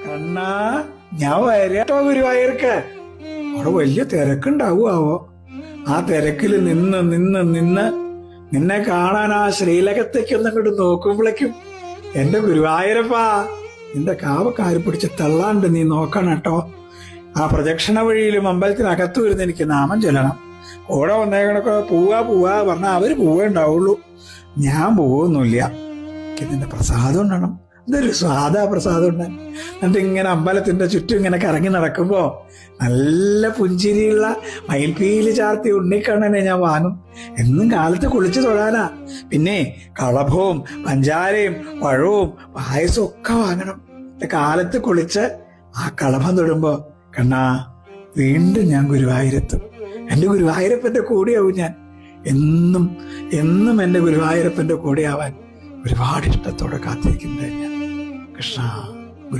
കണ്ണാ, ഞാൻ വരട്ടോ ഗുരുവായൂർക്ക്. അവിടെ വലിയ തിരക്കുണ്ടാവുമാവോ? ആ തിരക്കില് നിന്ന് നിന്ന് നിന്ന് നിന്നെ കാണാൻ ആ ശ്രീലകത്തേക്ക് ഒന്നങ്ങോട്ട് നോക്കുമ്പോഴേക്കും എന്റെ ഗുരുവായൂരപ്പാ, നിന്റെ കാവക്കാര് പിടിച്ച് തള്ളാണ്ട് നീ നോക്കണം കേട്ടോ. ആ പ്രദക്ഷിണ വഴിയിലും അമ്പലത്തിനകത്തു വരുന്ന എനിക്ക് നാമം ചൊല്ലണം. കൂടെ വന്നേക്കണൊക്കെ പോവാ പോവാ പറഞ്ഞാൽ അവര് പോവേ ഉണ്ടാവുള്ളൂ, ഞാൻ പോവൊന്നുമില്ല. എനിക്ക് നിന്റെ പ്രസാദം ഉണ്ടണം. ഇതൊരു സ്വാദാ പ്രസാദം ഉണ്ടാൻ. എന്നിട്ട് ഇങ്ങനെ അമ്പലത്തിന്റെ ചുറ്റും ഇങ്ങനെ കറങ്ങി നടക്കുമ്പോ നല്ല പുഞ്ചിരിയുള്ള മയിൽപ്പീലി ചാർത്തി ഉണ്ണിക്കണ്ണനെ ഞാൻ വാങ്ങും. എന്നും കാലത്ത് കുളിച്ചു തൊഴാനാ. പിന്നെ കളഭവും പഞ്ചാരയും പഴവും പായസവും ഒക്കെ വാങ്ങണം. കാലത്ത് കുളിച്ച് ആ കളഭം തൊടുമ്പോ കണ്ണാ, വീണ്ടും ഞാൻ ഗുരുവായൂരെത്തും. എന്റെ ഗുരുവായൂരപ്പന്റെ കൂടെയാവും ഞാൻ. എന്നും എന്നും എന്റെ ഗുരുവായൂരപ്പന്റെ കൂടെയാവാൻ ഒരുപാട് ഇഷ്ടത്തോടെ കാത്തിരിക്കുന്നത് ഞാൻ. കൃഷ്ണ.